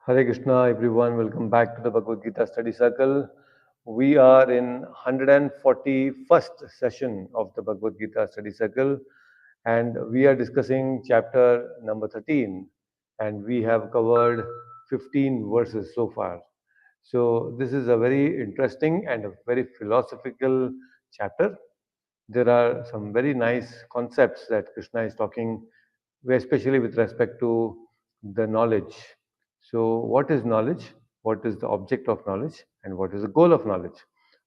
Hare Krishna, everyone. Welcome back to the Bhagavad Gita Study Circle. We are in 141st session of the Bhagavad Gita Study Circle, and we are discussing chapter number 13, and we have covered 15 verses so far. So this is a very interesting and a very philosophical chapter. There are some very nice concepts that Krishna is talking, especially with respect to the knowledge. So, what is knowledge? What is the object of knowledge? And what is the goal of knowledge?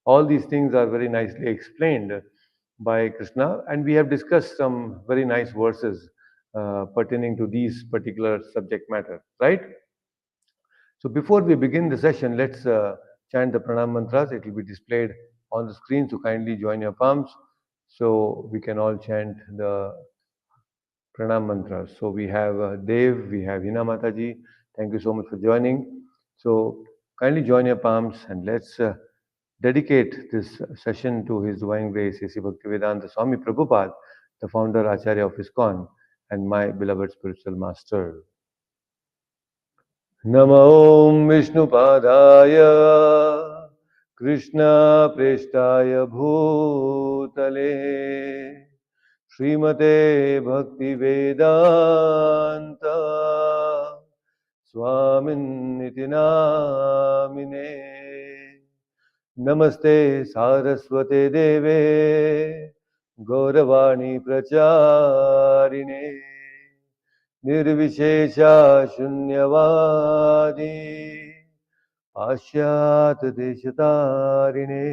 All these things are very nicely explained by Krishna, and we have discussed some very nice verses pertaining to these particular subject matter, right? So before we begin the session, let's chant the pranam mantras. It will be displayed on the screen, so kindly join your palms so we can all chant the pranam mantras. So we have Dev, we have Hina Mataji. Thank you so much for joining. So kindly join your palms and let's dedicate this session to His Divine Grace, A.C. Bhaktivedanta Swami Prabhupada, the founder Acharya of ISKCON, and my beloved spiritual master. नमो विष्णुपादाय कृष्णप्रेष्ठाय भूतले श्रीमते भक्तिवेदान्त स्वामिन्निति नामिने नमस्ते सारस्वते देवे गौरवाणी प्रचारिणे निर्विशेषा शून्यवादी पाश्चात्य देशतारिणे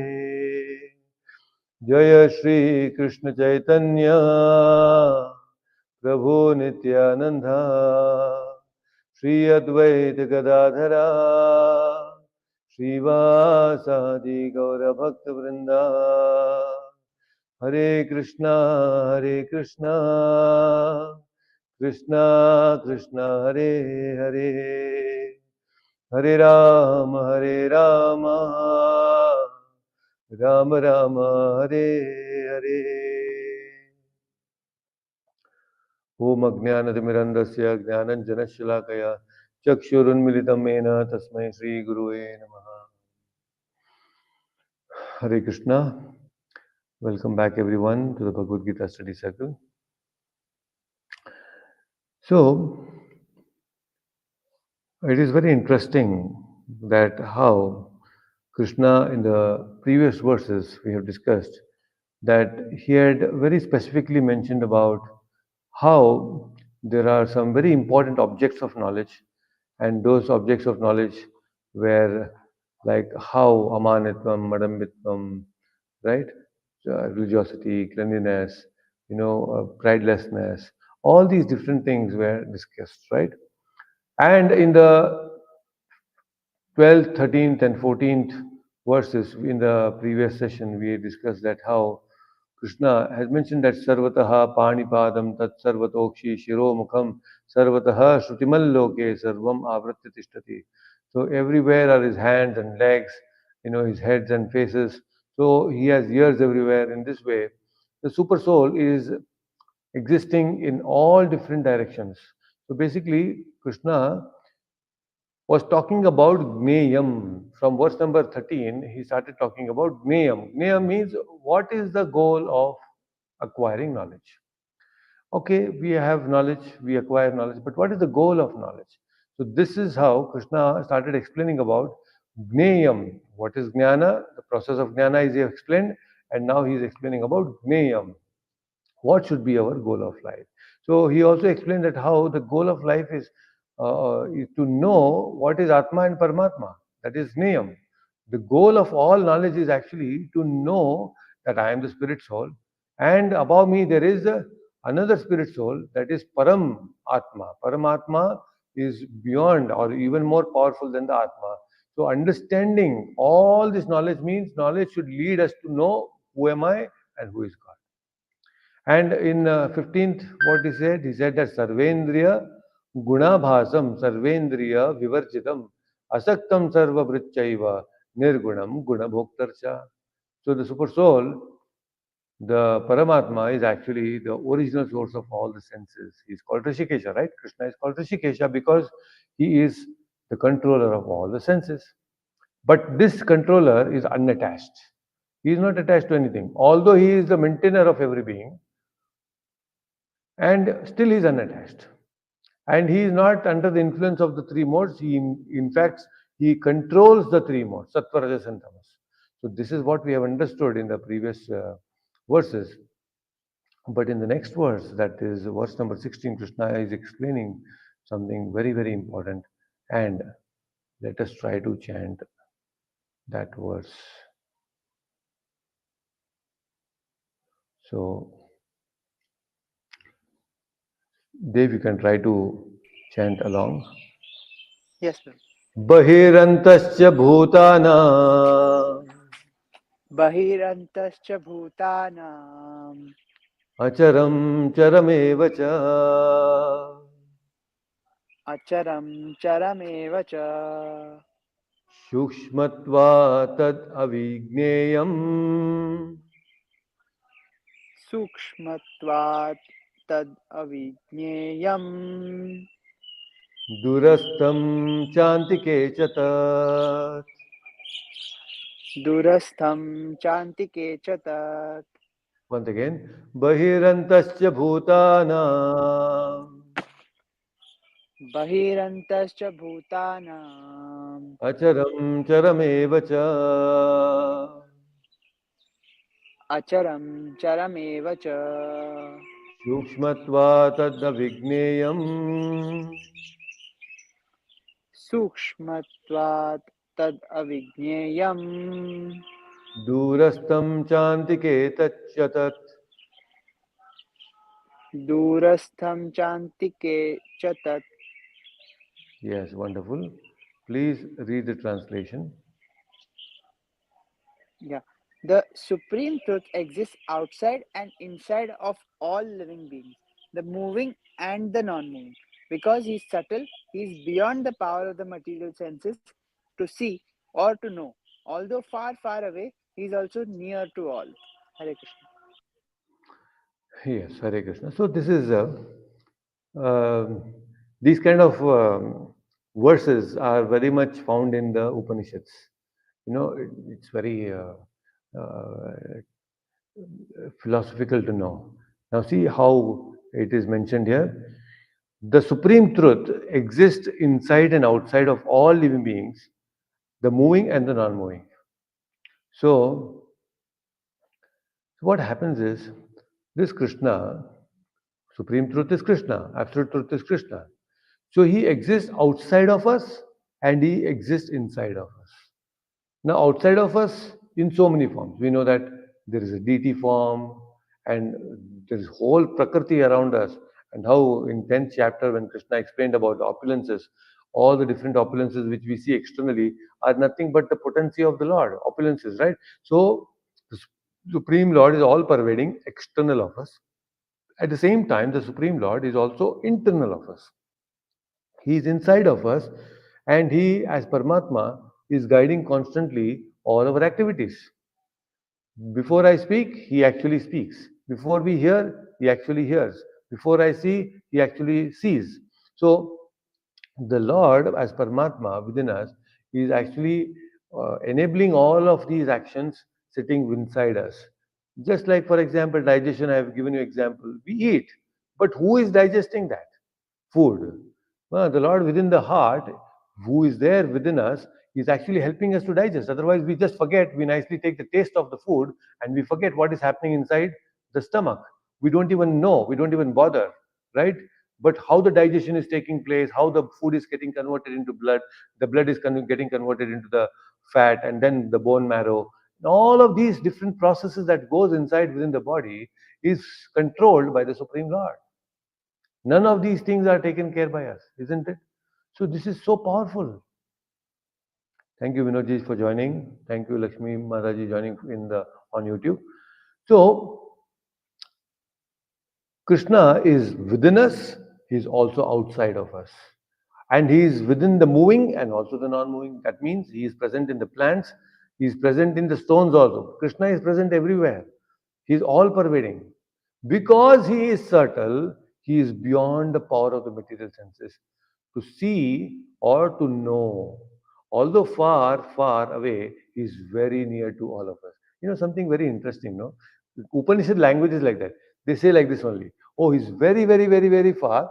जय श्री कृष्ण चैतन्य प्रभु नित्यानंदा श्री अद्वैत गदाधरा श्रीवासादि गौर भक्त वृंदा हरे कृष्णा कृष्णा कृष्णा हरे हरे हरे राम राम राम हरे हरे ओम अज्ञानतिमिरन्धस्य ज्ञानञ्जनशलाकया चक्षुरुन्मिलितं येन तस्मै श्रीगुरुवे नमः. Hare Krishna. Welcome back everyone to the Bhagavad Gita Study Circle. So, it is very interesting that how Krishna in the previous verses we have discussed that he had very specifically mentioned about how there are some very important objects of knowledge, and those objects of knowledge were like how amanitvam, madambitvam, right? Religiosity, cleanliness, pridelessness, all these different things were discussed, right? And in the 12th, 13th, and 14th verses in the previous session, we discussed that how Krishna has mentioned that Sarvataha Panipadam Tat Sarvatokshi Shiro Mukham Sarvataha Shrutimal Loke Sarvam Avratya Tishtati. So everywhere are his hands and legs, his heads and faces. So he has ears everywhere. In this way, the super soul is existing in all different directions. So basically, Krishna was talking about Gneyam. From verse number 13, he started talking about Gneyam. Gneyam means what is the goal of acquiring knowledge? Okay, we have knowledge, we acquire knowledge, but what is the goal of knowledge? So this is how Krishna started explaining about Gneyam. What is Jnana? The process of Jnana is explained, and now he is explaining about Gneyam. What should be our goal of life? So he also explained that how the goal of life is to know what is Atma and Paramatma. That is Niyam. The goal of all knowledge is actually to know that I am the spirit soul, and above me there is another spirit soul, that is Param Atma. Paramatma is beyond or even more powerful than the Atma. So understanding all this knowledge means knowledge should lead us to know who am I and who is God. And in 15th, what he said that Sarvendriya Gunabhasam Sarvendriya Vivarjitam Asaktam Sarva Vrichaiva Nirgunam Gunabhoktarcha. So the super soul, the Paramatma, is actually the original source of all the senses. He is called Rishikesha, right? Krishna is called Rishikesha because he is the controller of all the senses. But this controller is unattached. He is not attached to anything. Although he is the maintainer of every being, and still he is unattached. And he is not under the influence of the three modes. In fact, he controls the three modes, sattva, rajas, and tamas. So this is what we have understood in the previous verses. But in the next verse, that is verse number 16, Krishna is explaining something very, very important. And let us try to chant that verse. So, Dev, you can try to chant along. Yes, Prabhu. Bahirantascha bhutana Bahirantascha bhutanam acharam charameva cha acharam charameva cha सूक्ष्मत्वा तद अविज्ञेयम् sukshmatvat tad avigneyam दूरस्थं चान्तिके च तत् durastham chantike cha tat once again बहिरन्तश्च भूतानाम् bahirantascha bhutanam अचरं चरमेव च acharam charameva cha सूक्ष्मत्वा तदविज्ञेयम् sukshmatvat tad avigneyam दूरस्थं चान्तिके तच्च तत्. durastham chantike cha tat. Yes, wonderful. Please read the translation. Yeah. The supreme truth exists outside and inside of all living beings, the moving and the non moving. Because he is subtle, he is beyond the power of the material senses to see or to know. Although far, far away, he is also near to all. Hare Krishna. Yes, Hare Krishna. So this is these kind of verses are very much found in the Upanishads. It's very philosophical to know. Now see how it is mentioned here. The supreme truth exists inside and outside of all living beings, the moving and the non-moving. So what happens is this Krishna, supreme truth is Krishna, absolute truth is Krishna. So he exists outside of us and he exists inside of us. Now, outside of us, in so many forms, we know that there is a deity form and there is whole prakriti around us. And how in 10th chapter, when Krishna explained about the opulences, all the different opulences which we see externally are nothing but the potency of the Lord, opulences, right? So, the Supreme Lord is all pervading, external of us. At the same time, the Supreme Lord is also internal of us. He is inside of us, and He, as Paramatma, is guiding constantly all our activities. Before I speak, He actually speaks. Before we hear, He actually hears. Before I see, He actually sees. So, the Lord, as Paramatma within us, is actually enabling all of these actions sitting inside us. Just like, for example, digestion, I have given you example. We eat, but who is digesting that? Food. Well, the Lord within the heart, who is there within us, is actually helping us to digest. Otherwise, we just forget. We nicely take the taste of the food and we forget what is happening inside the stomach. We don't even know. We don't even bother, right? But how the digestion is taking place, how the food is getting converted into blood, the blood is getting converted into the fat, and then the bone marrow. All of these different processes that goes inside within the body is controlled by the Supreme Lord. None of these things are taken care by us, isn't it? So this is so powerful. Thank you, Vinodji, for joining. Thank you, Lakshmi Mataji, joining in the on YouTube. So Krishna is within us. He is also outside of us, and he is within the moving and also the non-moving. That means he is present in the plants. He is present in the stones also. Krishna is present everywhere. He is all pervading. Because he is subtle, he is beyond the power of the material senses. to see or to know. Although far, far away, he is very near to all of us. Something very interesting, no? Upanishad language is like that. They say like this only. Oh, he's very, very, very, very far,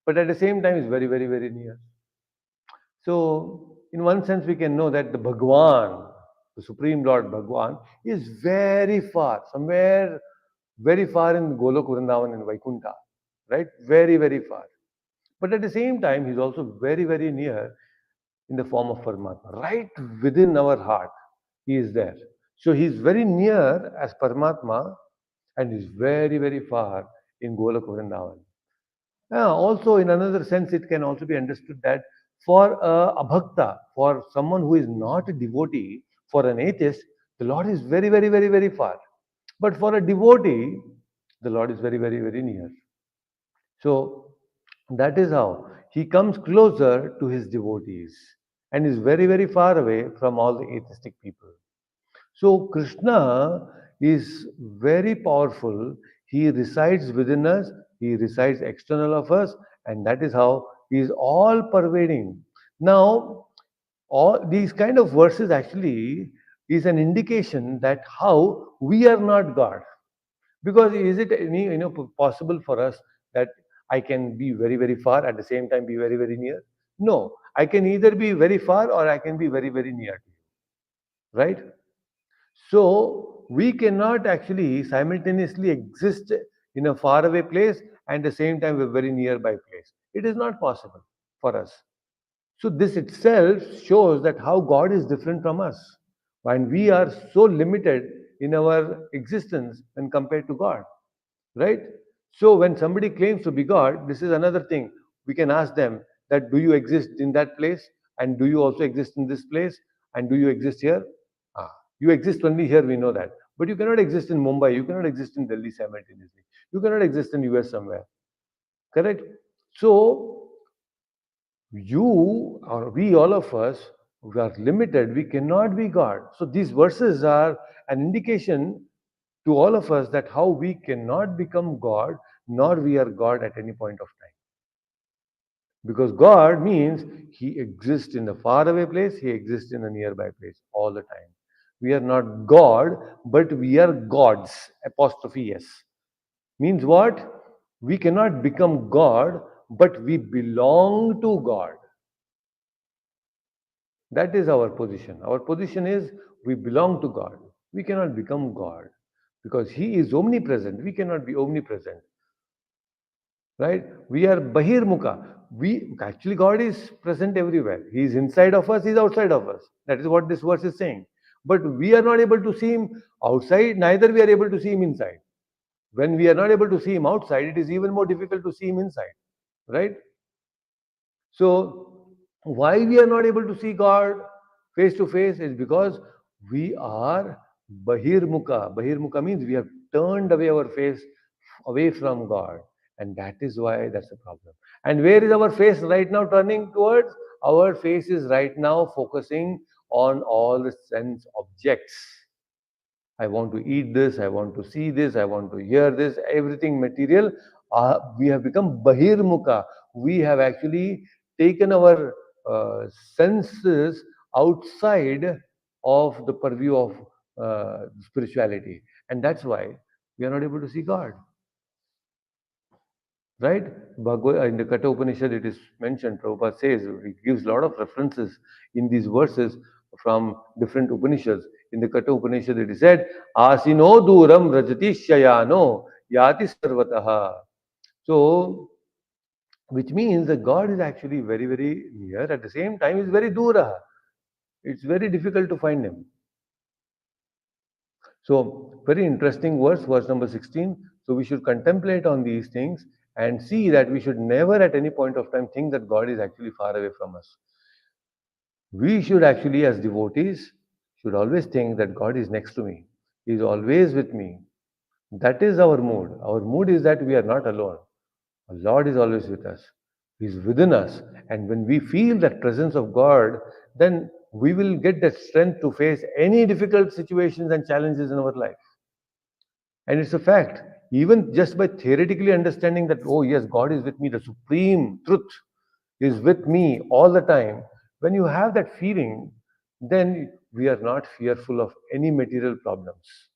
but at the same time, he's very, very, very near. So, in one sense, we can know that the Bhagwan, the Supreme Lord Bhagwan, is very far, somewhere very far in Golok Vrindavan in Vaikuntha, right? Very, very far. But at the same time, he's also very, very near in the form of Paramatma. Right within our heart, he is there. So he's very near as Paramatma and he's very, very far in Golok Vrindavan. Also, in another sense, it can also be understood that for a bhakta, for someone who is not a devotee, for an atheist, the Lord is very, very, very, very far. But for a devotee, the Lord is very, very, very near. So that is how he comes closer to his devotees and is very, very far away from all the atheistic people. So Krishna is very powerful. He resides within us, he resides external of us, and that is how he is all pervading. Now, all these kind of verses actually is an indication that how we are not God. Because is it any possible for us that I can be very very far at the same time be very very near? No, I can either be very far or I can be very very near to you, right? So we cannot actually simultaneously exist in a faraway place and at the same time a very nearby place. It is not possible for us. So this itself shows that how God is different from us. And we are so limited in our existence when compared to God, right? So when somebody claims to be God, this is another thing. We can ask them that do you exist in that place? And do you also exist in this place? And do you exist here? Ah, you exist only here, we know that. But you cannot exist in Mumbai, you cannot exist in Delhi simultaneously. You cannot exist in US somewhere. Correct? So you or we all of us we are limited, we cannot be God. So these verses are an indication to all of us that how we cannot become God, nor we are God at any point of time. Because God means He exists in a faraway place, He exists in a nearby place all the time. We are not God, but we are gods. Apostrophe S. Means what? We cannot become God, but we belong to God. That is our position. Our position is we belong to God. We cannot become God because He is omnipresent. We cannot be omnipresent, right? We are bahirmukha. We actually God is present everywhere. He is inside of us. He is outside of us. That is what this verse is saying. But we are not able to see Him outside. Neither we are able to see Him inside. When we are not able to see Him outside, it is even more difficult to see Him inside, right? So, why we are not able to see God face to face is because we are bahirmukha. Bahirmukha means we have turned away our face away from God. And that is why that's the problem. And where is our face right now turning towards? Our face is right now focusing on all the sense objects. I want to eat this, I want to see this, I want to hear this, everything material. We have become bahirmukha. We have actually taken our senses outside of the purview of spirituality. And that's why we are not able to see God. Right? In the Katha Upanishad, it is mentioned, Prabhupada says, he gives a lot of references in these verses from different Upanishads. In the Katha Upanishad, it is said, Asino duram rajati shayano yati sarvataha. So, which means that God is actually very, very near. At the same time, is very dura. It's very difficult to find Him. So, very interesting verse number 16. So, we should contemplate on these things and see that we should never at any point of time think that God is actually far away from us. We should actually, as devotees, should always think that God is next to me. He is always with me. That is our mood. Our mood is that we are not alone. The Lord is always with us. He is within us. And when we feel that presence of God, then we will get that strength to face any difficult situations and challenges in our life. And it's a fact. Even just by theoretically understanding that, oh, yes, God is with me, the supreme truth. is with me all the time, when you have that feeling, then we are not fearful of any material problems.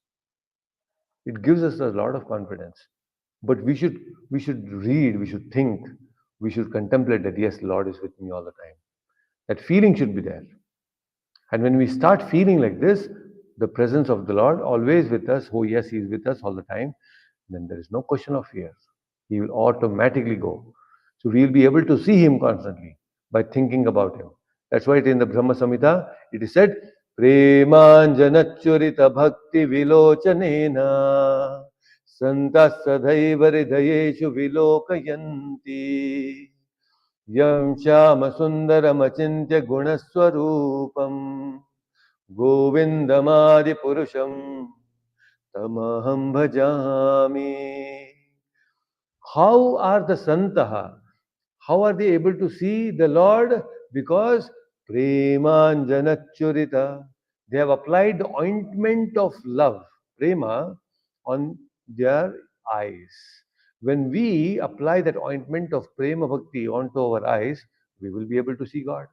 It gives us a lot of confidence. But we should read, we should think, we should contemplate that yes, Lord is with me all the time. That feeling should be there. And when we start feeling like this, the presence of the Lord always with us, oh yes, He is with us all the time, then there is no question of fear. He will automatically go. So we will be able to see Him constantly by thinking about Him. That's why in the Brahma Samhita it is said, Premanjanachurita bhakti vilochanena santas sadhaiva hridayeshu vilokayanti yam shama sundaramachintya gunaswarupam Govindamadi Purusham Tamaham Bhajami. How are the Santaha? How are they able to see the Lord? Because Premanjanachurita. They have applied the ointment of love, Prema, on their eyes. When we apply that ointment of Prema Bhakti onto our eyes, we will be able to see God.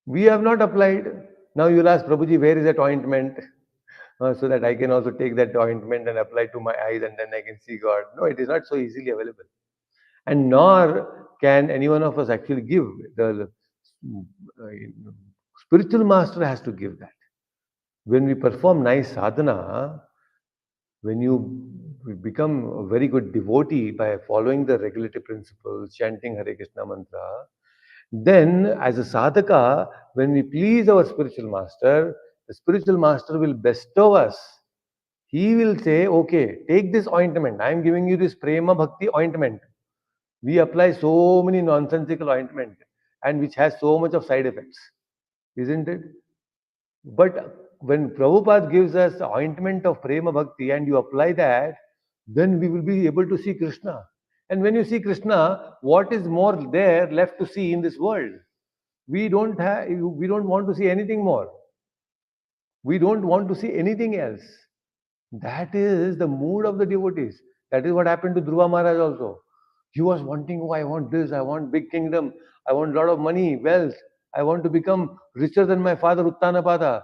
We have not applied. Now you'll ask, Prabhuji, where is that ointment? So that I can also take that ointment and apply to my eyes and then I can see God. No, it is not so easily available. And nor can any one of us actually give. The spiritual master has to give that. When we perform nice sadhana, when you become a very good devotee by following the regulative principles, chanting Hare Krishna mantra, then as a sadhaka, when we please our spiritual master, the spiritual master will bestow us. He will say, okay, take this ointment. I am giving you this prema bhakti ointment. We apply so many nonsensical ointment and which has so much of side effects, isn't it? But when Prabhupada gives us the ointment of prema bhakti and you apply that, then we will be able to see Krishna. And when you see Krishna, what is more there left to see in this world? We don't want to see anything more. We don't want to see anything else. That is the mood of the devotees. That is what happened to Dhruva Maharaj also. He was wanting, oh, I want this, I want big kingdom, I want a lot of money, wealth, I want to become richer than my father Uttanapada.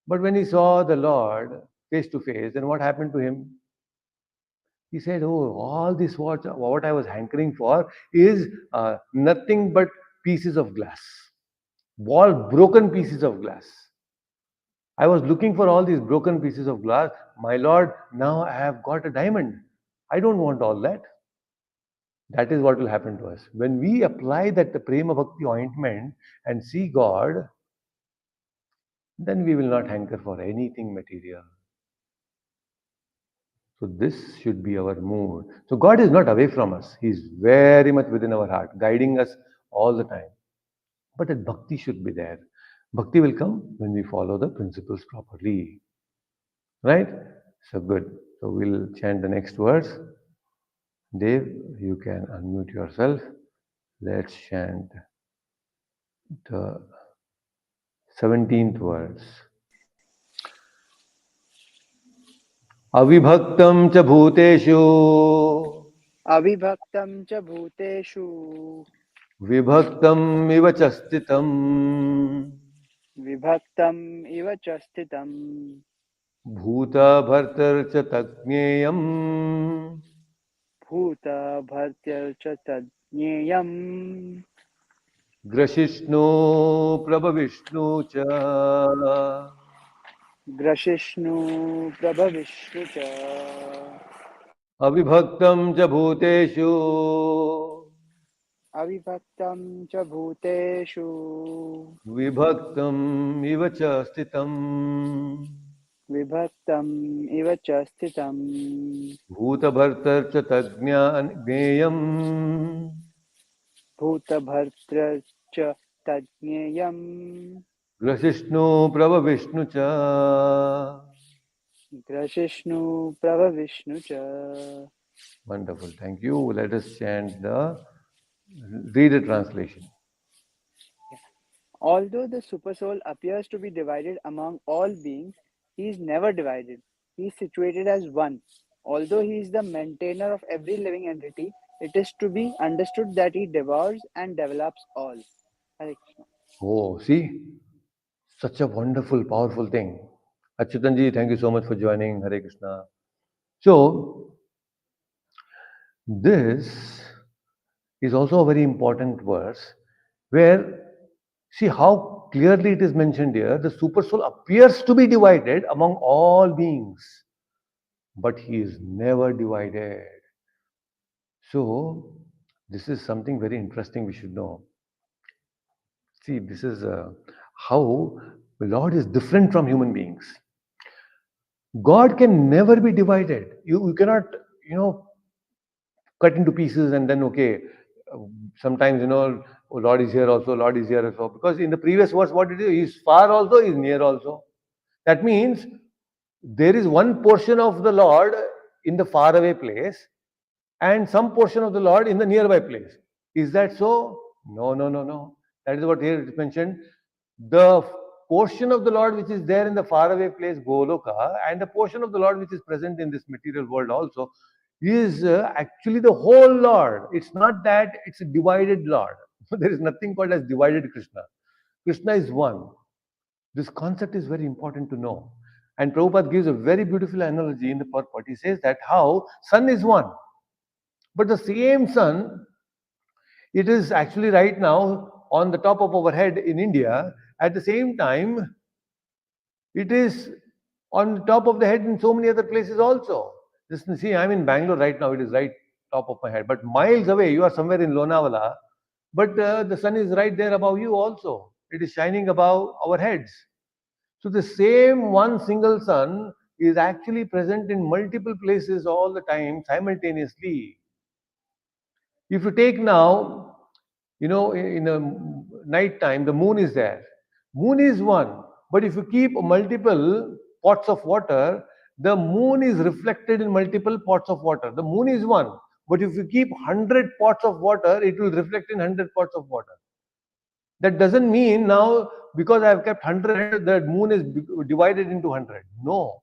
But when he saw the Lord face to face, then what happened to him? He said, oh, all this what I was hankering for is nothing but pieces of glass, all broken pieces of glass. I was looking for all these broken pieces of glass. My Lord, now I have got a diamond. I don't want all that. That is what will happen to us. When we apply that the Prema Bhakti ointment and see God, then we will not hanker for anything material. So this should be our mood. So God is not away from us. He is very much within our heart, guiding us all the time. But that bhakti should be there. Bhakti will come when we follow the principles properly. Right? So good. So we'll chant the next verse. Dev, you can unmute yourself. Let's chant the 17th verse. अविभक्तं च भूतेषु अविभक्तं च भूतेषु विभक्तम् इव च स्थितम् विभक्तम् इव च स्थितम् भूतभर्तर् च तज्ज्ञेयम् भूतभर्त्य च तज्ज्ञेयम् ग्रशिष्णु प्रभविष्णु च ग्रशिष्णु प्रभविष्णु च अविभक्तं च भूतेषु अविभक्तं च भूतेषु विभक्तम् इव च स्थितम् विभक्तम् इव च स्थितम् भूतभर्तर् च तज्ज्ञेयम् भूतभर्त्र च तज्ज्ञेयम् ग्रसिष्णु प्रभविष्णु च ग्रशिष्णु प्रभविष्णु च. Wonderful. Thank you. Let us chant the read the translation. Although the supersoul appears to be divided among all beings, he is never divided. He is situated as one. Although he is the maintainer of every living entity, It is to be understood that he devours and develops all. Hare Krishna. Oh, see, such a wonderful, powerful thing. Achyutanji, thank you so much for joining. Hare Krishna. So, this is also a very important verse where, see how clearly it is mentioned here, the super soul appears to be divided among all beings, but he is never divided. So, this is something very interesting we should know. See, this is how the Lord is different from human beings. God can never be divided. You cannot, you know, cut into pieces and then, okay, uh, sometimes, oh, Lord is here also, Lord is here also. Because in the previous verse, what it is, He's far also, He's near also. That means there is one portion of the Lord in the faraway place and some portion of the Lord in the nearby place. Is that so? No, no, no, no. That is what here is mentioned. The portion of the Lord which is there in the faraway place, Goloka, and the portion of the Lord which is present in this material world also is actually the whole Lord. It's not that it's a divided Lord. There is nothing called as divided Krishna. Krishna is one. This concept is very important to know. And Prabhupada gives a very beautiful analogy in the purport. He says that how sun is one, but the same sun, it is actually right now on the top of our head in India. At the same time, it is on the top of the head in so many other places also. Just see, I'm in Bangalore right now. It is right top of my head. But miles away, you are somewhere in Lonavala. But the sun is right there above you also. It is shining above our heads. So the same one single sun is actually present in multiple places all the time simultaneously. If you take now, in a night time, the moon is there. Moon is one, but if you keep multiple pots of water, the moon is reflected in multiple pots of water. The moon is one, but if you keep 100 pots of water, it will reflect in 100 pots of water. That doesn't mean now because I have kept 100, the moon is divided into 100. No,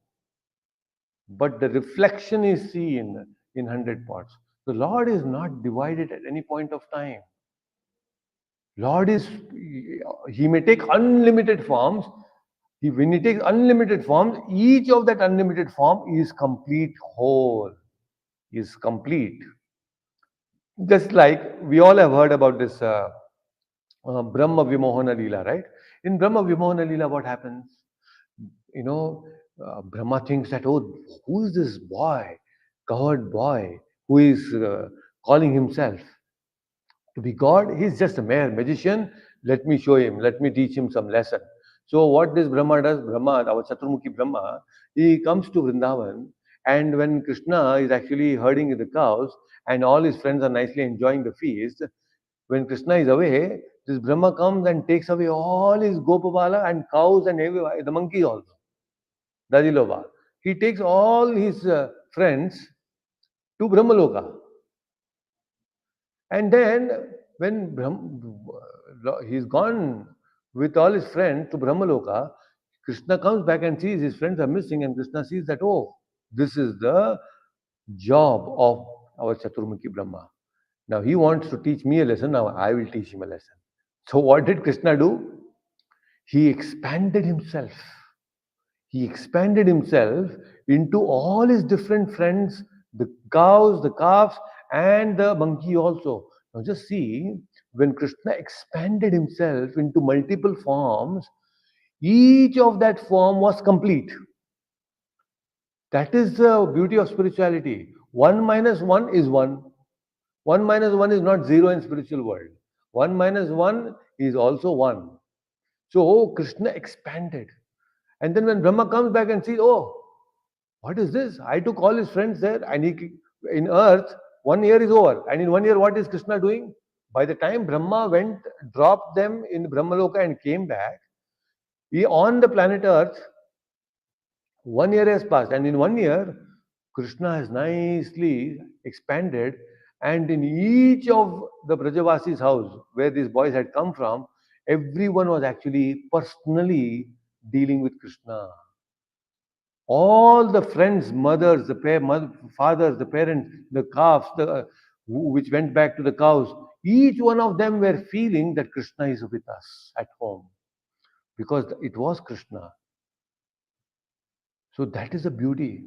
but the reflection is seen in 100 pots. The Lord is not divided at any point of time. Lord is, he may take unlimited forms. When he takes unlimited forms, each of that unlimited form is complete whole, is complete. Just like we all have heard about this Brahma Vimohana Leela, right? In Brahma Vimohana Leela, what happens? You know, Brahma thinks that, oh, who is this boy, coward boy, who is calling himself to be God? He's just a mere magician. Let me show him, let me teach him some lesson. So, what this Brahma does, Brahma, our Chaturmukhi Brahma, he comes to Vrindavan, and when Krishna is actually herding the cows, and all his friends are nicely enjoying the feast, when Krishna is away, this Brahma comes and takes away all his Gopabala and cows and the monkeys also. Dadilova. He takes all his friends to Brahmaloka. And then when he's gone with all his friends to Brahmaloka, Krishna comes back and sees his friends are missing, and Krishna sees that, oh, this is the job of our Chaturmukhi Brahma. Now he wants to teach me a lesson, now I will teach him a lesson. So what did Krishna do? He expanded himself. He expanded himself into all his different friends, the cows, the calves, and the monkey also. Now, just see, when Krishna expanded himself into multiple forms, each of that form was complete. That is the beauty of spirituality. One minus one is one. One minus one is not zero in spiritual world. One minus one is also one. So Krishna expanded. And then when Brahma comes back and sees, oh, what is this? I took all his friends there, and in earth, 1 year is over. And in 1 year, what is Krishna doing? By the time Brahma went, dropped them in Brahmaloka and came back, he on the planet Earth, 1 year has passed. And in 1 year, Krishna has nicely expanded. And in each of the Brajavasi's house, where these boys had come from, everyone was actually personally dealing with Krishna. All the friends, mothers, fathers, the parents, the calves, the which went back to the cows, each one of them were feeling that Krishna is with us at home because it was Krishna. So that is the beauty.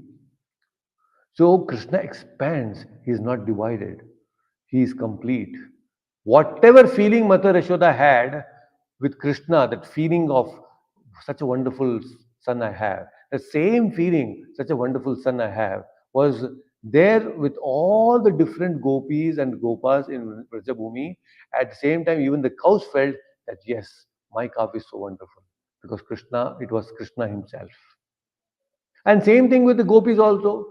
So Krishna expands, he is not divided, he is complete. Whatever feeling Mother Yashoda had with Krishna, that feeling of such a wonderful son I have, the same feeling, such a wonderful son I have, was there with all the different gopis and gopas in Vrajabhumi. At the same time, even the cows felt that yes, my calf is so wonderful because Krishna, it was Krishna himself. And same thing with the gopis also.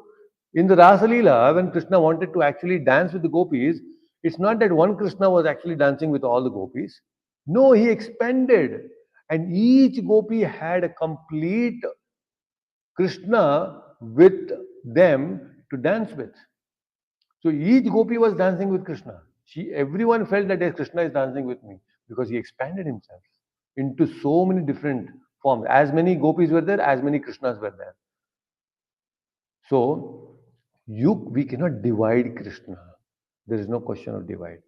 In the Rasa Leela, when Krishna wanted to actually dance with the gopis, it's not that one Krishna was actually dancing with all the gopis. No, he expanded. And each gopi had a complete Krishna with them to dance with. So each gopi was dancing with Krishna. Everyone felt that yes, Krishna is dancing with me because he expanded himself into so many different forms. As many gopis were there, as many Krishnas were there. So we cannot divide Krishna. There is no question of divide.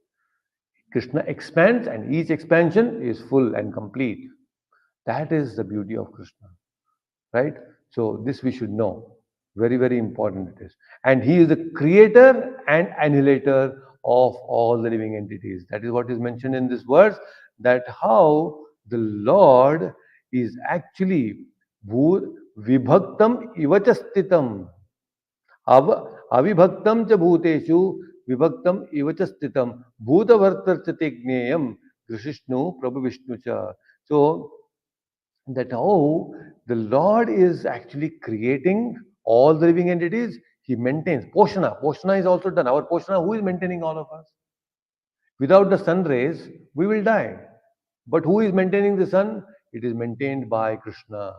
Krishna expands and each expansion is full and complete. That is the beauty of Krishna, right? So this we should know. Very, very important it is. And he is the creator and annihilator of all the living entities. That is what is mentioned in this verse, that how the Lord is actually vibhaktam ivachastitam. अव अविभक्तं च भूतेषु विभक्तम इव च स्थितम भूतभर्तर्चते ज्ञेयम कृष्णु प्रभु विष्णु च. So that how the Lord is actually creating all the living entities, he maintains. Poshana is also done. Our Poshana, who is maintaining all of us? Without the sun rays, we will die. But who is maintaining the sun? It is maintained by Krishna.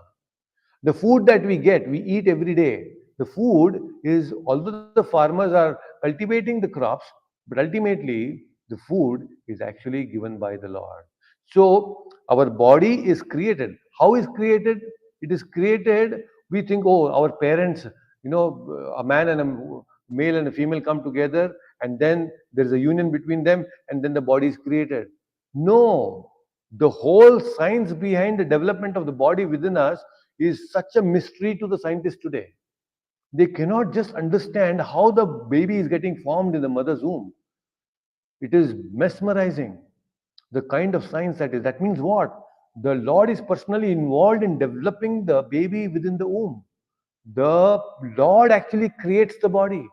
The food that we get, we eat every day. The food is, although the farmers are cultivating the crops, but ultimately the food is actually given by the Lord. So our body is created. How is created? It is created. We think, oh, our parents, a man and a male and a female come together, and then there is a union between them, and then the body is created. No, the whole science behind the development of the body within us is such a mystery to the scientists today. They cannot just understand how the baby is getting formed in the mother's womb. It is mesmerizing. The kind of science that is. That means what? The Lord is personally involved in developing the baby within the womb. The Lord actually creates the body.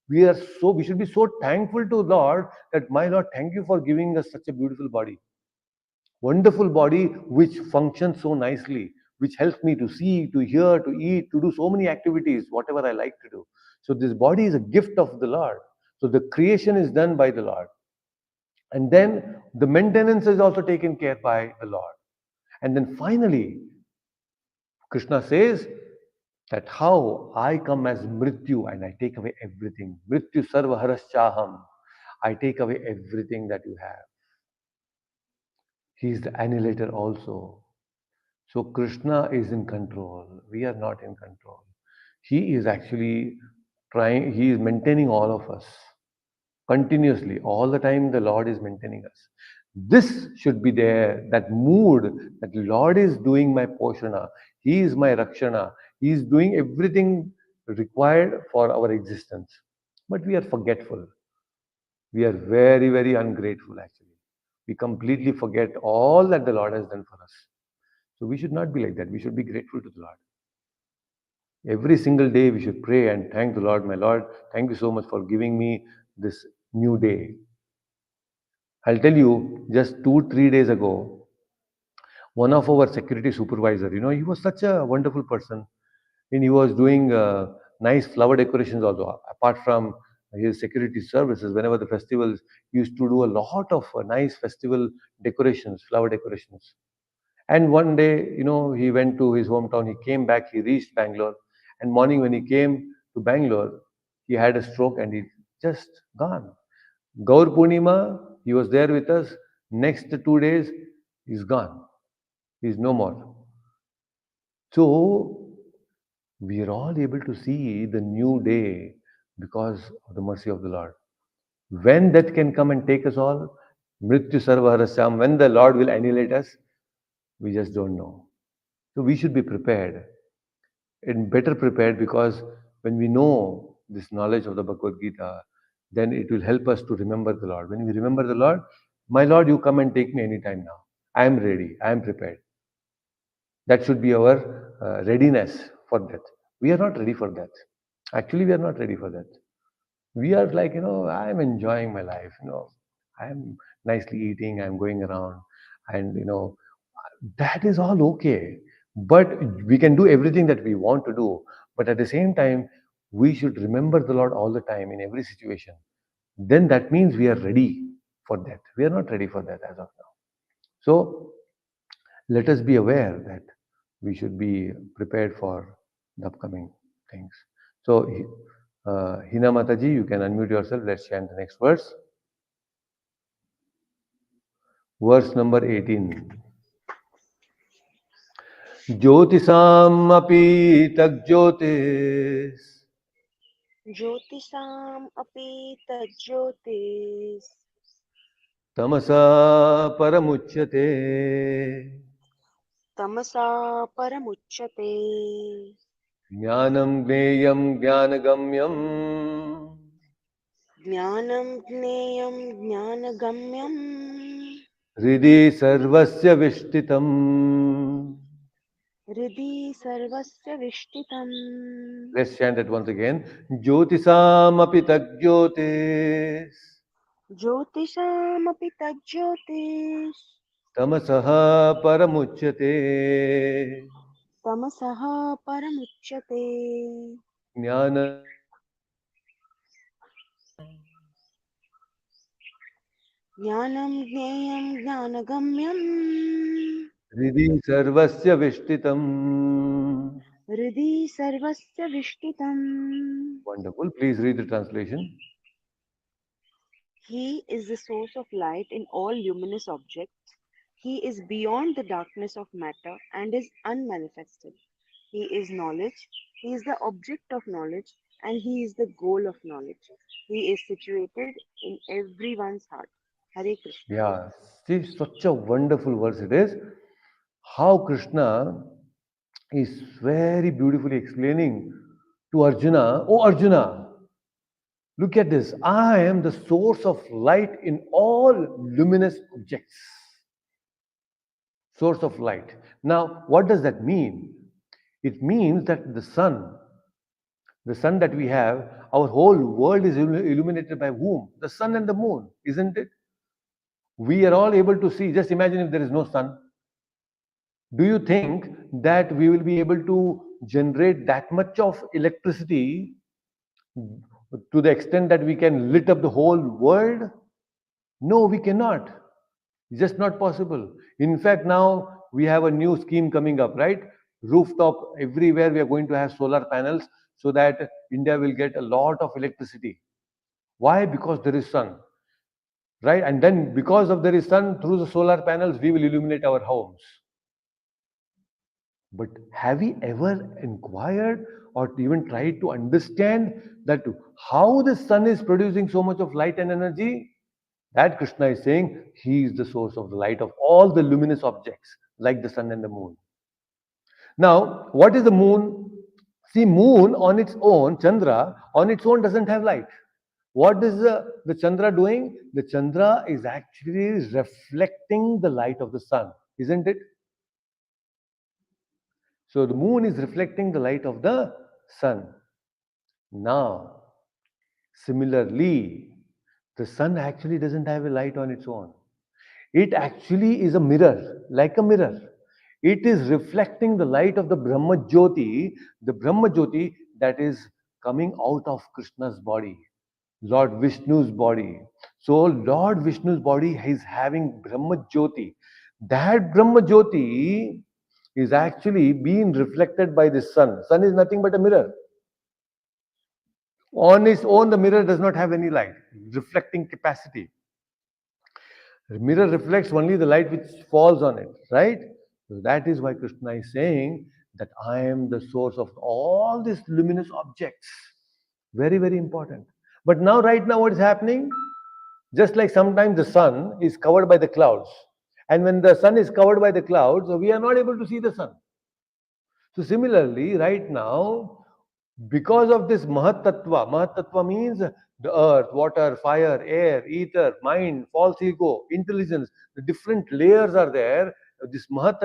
We should be so thankful to Lord that my Lord, thank you for giving us such a beautiful body. Wonderful body which functions so nicely, which helps me to see, to hear, to eat, to do so many activities, whatever I like to do. So this body is a gift of the Lord. So the creation is done by the Lord. And then the maintenance is also taken care by the Lord. And then finally, Krishna says that how I come as Mrityu and I take away everything. Mrityu sarva haraschaham. I take away everything that you have. He is the annihilator also. So Krishna is in control. We are not in control. He is actually he is maintaining all of us continuously. All the time, the Lord is maintaining us. This should be there, that mood that Lord is doing my Poshana. He is my Rakshana. He is doing everything required for our existence. But we are forgetful. We are very, very ungrateful actually. We completely forget all that the Lord has done for us. So we should not be like that. We should be grateful to the Lord. Every single day we should pray and thank the Lord. My Lord, thank you so much for giving me this new day. I'll tell you, just 2, 3 days ago, one of our security supervisor, he was such a wonderful person, and he was doing nice flower decorations also. Apart from his security services, whenever the festivals, he used to do a lot of nice festival decorations, flower decorations. And one day, he went to his hometown. He came back. He reached Bangalore. And morning when he came to Bangalore, he had a stroke and he just gone. Gaur Purnima, he was there with us. Next 2 days, he's gone. He's no more. So we are all able to see the new day because of the mercy of the Lord. When death can come and take us all, Mrityu Sarvaharasam, when the Lord will annihilate us, we just don't know. So we should be prepared and better prepared, because when we know this knowledge of the Bhagavad Gita, then it will help us to remember the Lord. When we remember the Lord, my Lord, you come and take me anytime now. I am ready. I am prepared. That should be our readiness for death. We are not ready for death. Actually, we are not ready for that. We are like, I'm enjoying my life. I'm nicely eating, I'm going around, and that is all okay. But we can do everything that we want to do. But at the same time, we should remember the Lord all the time in every situation. Then that means we are ready for that. We are not ready for that as of now. So let us be aware that we should be prepared for the upcoming things. So, Hina Mataji, you can unmute yourself. Let's chant the next verse. Verse number 18. ज्योतिषाम् अपि तज्ज्योतिस् ज्योतिषाम् अपि तज्ज्योतिस् तमसा परमुच्यते तमसा परमुच्यते ज्ञानं ज्ञेयं ज्ञानगम्यम् ज्ञानं ज्ञेयं ज्ञानगम्यम् हृदि सर्वस्य विष्टितम्. हृदि सर्वस्य विष्टितम् Let's chant it once again. Jyotisam api tagyotis ज्योतिषामपि तज्ज्योतिस् tamasaha paramuchyate तमसः परमुच्यते jnanam ज्ञानं ज्ञेयं ज्ञानगम्यम् hridhi sarvasya vishtitam. हृदि सर्वस्य विष्टितम् Wonderful. Please read the translation. He is the source of light in all luminous objects. He is beyond the darkness of matter and is unmanifested. He is knowledge. He is the object of knowledge and he is the goal of knowledge. He is situated in everyone's heart. Hare Krishna. Yeah, see, such a wonderful verse it is. How Krishna is very beautifully explaining to Arjuna, oh Arjuna, look at this. I am the source of light in all luminous objects. Source of light. Now, what does that mean? It means that the sun that we have, our whole world is illuminated by whom? The sun and the moon, isn't it? We are all able to see. Just imagine if there is no sun. Do you think that we will be able to generate that much of electricity to the extent that we can lit up the whole world? No, we cannot. It's just not possible. In fact, now we have a new scheme coming up, right? Rooftop, everywhere we are going to have solar panels so that India will get a lot of electricity. Why? Because there is sun, right? And then because of there is sun, through the solar panels, we will illuminate our homes. But have we ever inquired or even tried to understand that how the sun is producing so much of light and energy? That Krishna is saying he is the source of the light of all the luminous objects, like the sun and the moon. Now, what is the moon? See, moon on its own, Chandra on its own doesn't have light. What is the Chandra doing? The Chandra is actually reflecting the light of the sun, isn't it? So the moon is reflecting the light of the sun. Now, similarly, the sun actually doesn't have a light on its own. It actually is a mirror, like a mirror. It is reflecting the light of the Brahma Jyoti that is coming out of Krishna's body, Lord Vishnu's body. So, Lord Vishnu's body is having Brahma Jyoti. That Brahma Jyoti is actually being reflected by the sun. Sun is nothing but a mirror. On its own, the mirror does not have any light, reflecting capacity. The mirror reflects only the light which falls on it, right? So that is why Krishna is saying that I am the source of all these luminous objects. Very, very important. But now, right now, what is happening? Just like sometimes the sun is covered by the clouds. And when the sun is covered by the clouds, we are not able to see the sun. So similarly, right now, because of this Mahat means the earth, water, fire, air, ether, mind, false ego, intelligence, the different layers are there. This Mahat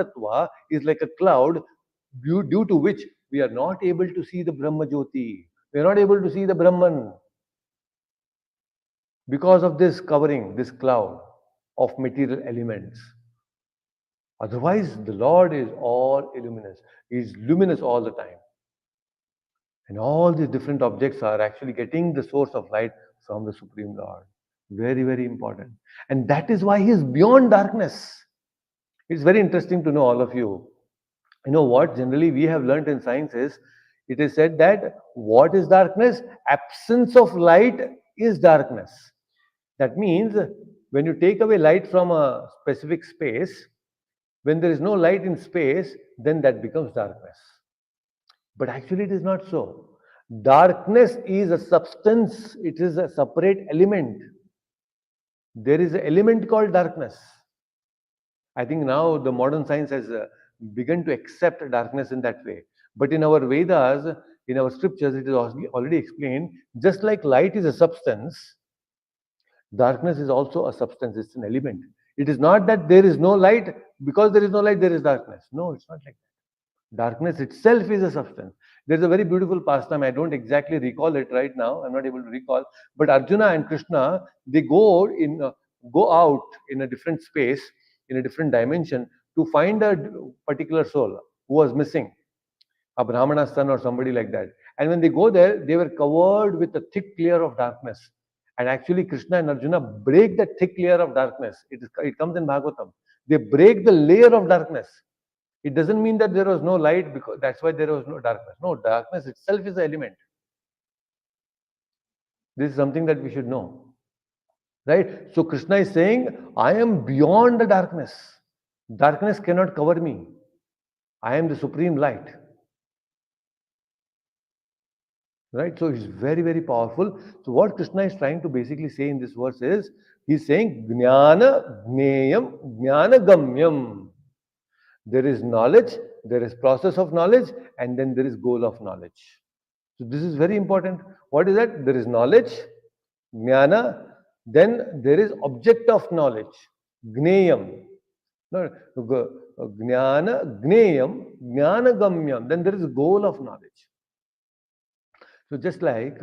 is like a cloud due to which we are not able to see the Brahma Jyoti. We are not able to see the Brahman because of this covering, this cloud of material elements. Otherwise, the Lord is all illuminous. He is luminous all the time. And all these different objects are actually getting the source of light from the Supreme Lord. Very, very important. And that is why He is beyond darkness. It's very interesting to know, all of you. You know what? Generally, we have learned in science is it is said that what is darkness? Absence of light is darkness. That means when you take away light from a specific space, when there is no light in space, then that becomes darkness. But actually, it is not so. Darkness is a substance, it is a separate element. There is an element called darkness. I think now the modern science has begun to accept darkness in that way. But in our Vedas, in our scriptures, it is already explained just like light is a substance, darkness is also a substance, it's an element. It is not that there is no light, because there is no light, there is darkness. No, it's not like that. Darkness itself is a substance. There's a very beautiful pastime. I don't exactly recall it right now. I'm not able to recall. But Arjuna and Krishna, they go out in a different space, in a different dimension, to find a particular soul who was missing, a Brahmana's son or somebody like that. And when they go there, they were covered with a thick layer of darkness. And actually, Krishna and Arjuna break that thick layer of darkness. It comes in Bhagavatam. They break the layer of darkness. It doesn't mean that there was no light because that's why there was no darkness. No, darkness itself is an element. This is something that we should know. Right? So Krishna is saying, I am beyond the darkness. Darkness cannot cover me. I am the supreme light. Right? So it's very, very powerful. So what Krishna is trying to basically say in this verse is, he's saying, Jnana Gneyam Jnana Gamyam. There is knowledge, there is process of knowledge, and then there is goal of knowledge. So this is very important. What is that? There is knowledge, jnana, then there is object of knowledge, gneyam. No, jnana, gneyam, jnana gamyam. Then there is goal of knowledge. So just like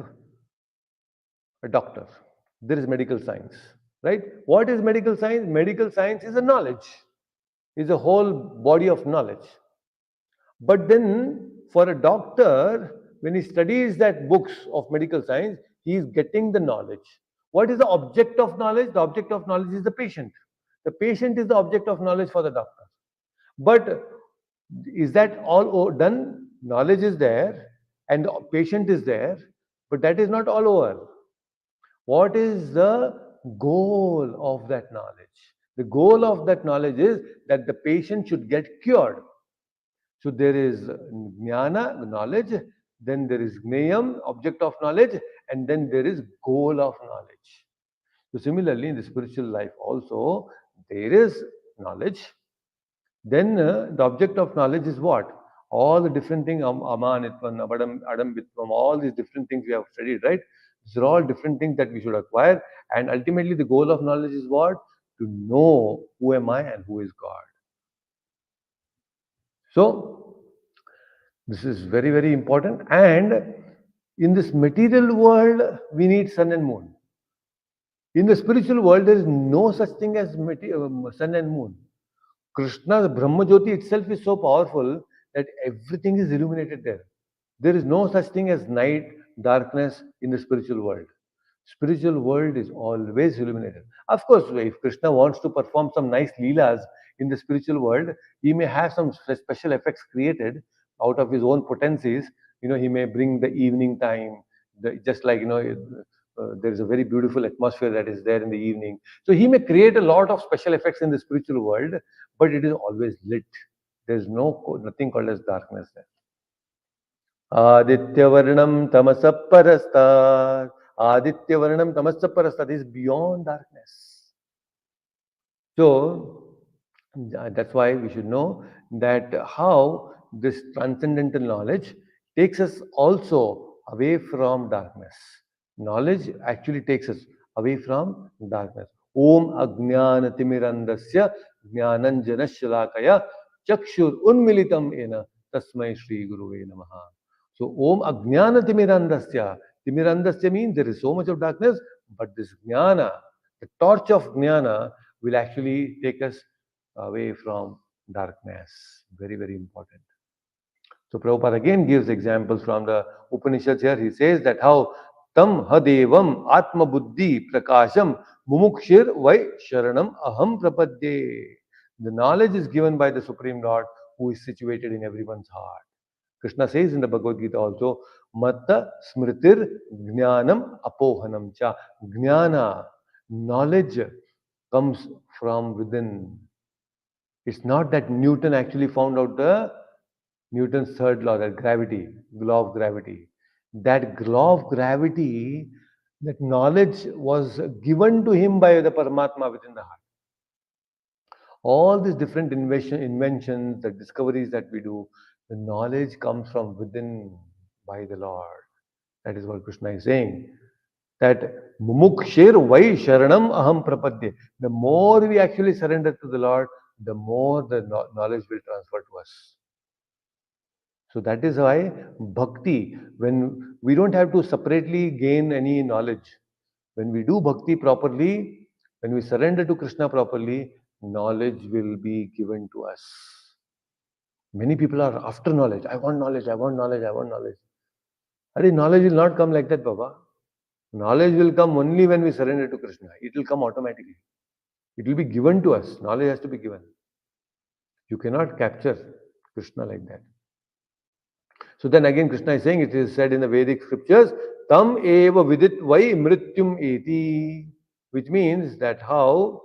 a doctor, there is medical science, right? What is medical science? Medical science is a knowledge, is a whole body of knowledge. But then for a doctor, when he studies that books of medical science, he is getting the knowledge. What is the object of knowledge? The object of knowledge is the patient. The patient is the object of knowledge for the doctor. But is that all done? Knowledge is there and the patient is there, but that is not all over. What is the goal of that knowledge? The goal of that knowledge is that the patient should get cured. So there is jnana, knowledge, then there is gneyam, object of knowledge, and then there is goal of knowledge. So similarly, in the spiritual life also, there is knowledge. Then the object of knowledge is what? All the different things, amanitvam, adambitvam, all these different things we have studied, right? These are all different things that we should acquire. And ultimately, the goal of knowledge is what? To know who am I and who is God. So, this is very, very important. And in this material world, we need sun and moon. In the spiritual world, there is no such thing as sun and moon. Krishna's Brahma Jyoti itself is so powerful that everything is illuminated there. There is no such thing as night, darkness in the spiritual world. Spiritual world is always illuminated. Of course, if Krishna wants to perform some nice leelas in the spiritual world, he may have some special effects created out of his own potencies. He may bring the evening time, just like there is a very beautiful atmosphere that is there in the evening. So he may create a lot of special effects in the spiritual world, but it is always lit. There is nothing called as darkness there. Aditya Varnam Tamasa Parastat Aditya Varnam Tamasya Parastat is beyond darkness. So that's why we should know that how this transcendental knowledge takes us also away from darkness. Knowledge actually takes us away from darkness. Om Ajnana Timirandasya Jnananjana Shalakaya Chakshur Unmilitam Ena Tasmai Shri Guruve Namaha. So Om Ajnana Timirandasya. Timirandasya means there is so much of darkness, but this Jnana, the torch of Jnana, will actually take us away from darkness. Very, very important. So Prabhupada again gives examples from the Upanishads here. He says that how tam hadevam atma buddhi prakasham mumukshir vai sharanam aham prapadye. The knowledge is given by the Supreme Lord who is situated in everyone's heart. Krishna says in the Bhagavad Gita also, Matta smritir jnanam apohanam cha. Jnana, knowledge comes from within. It's not that Newton actually found out the Newton's third law, that gravity, law of gravity. That law of gravity, that knowledge was given to him by the Paramatma within the heart. All these different inventions, the discoveries that we do, the knowledge comes from within by the Lord. That is what Krishna is saying. That mumukshir vai sharanam aham prapadye. The more we actually surrender to the Lord, the more the knowledge will transfer to us. So that is why bhakti, when we don't have to separately gain any knowledge, when we do bhakti properly, when we surrender to Krishna properly, knowledge will be given to us. Many people are after knowledge. I want knowledge, I want knowledge, I want knowledge. Knowledge will not come like that, Baba. Knowledge will come only when we surrender to Krishna. It will come automatically. It will be given to us. Knowledge has to be given. You cannot capture Krishna like that. So then again, Krishna is saying, it is said in the Vedic scriptures, Tam eva vidit vai mrityum eti, which means that how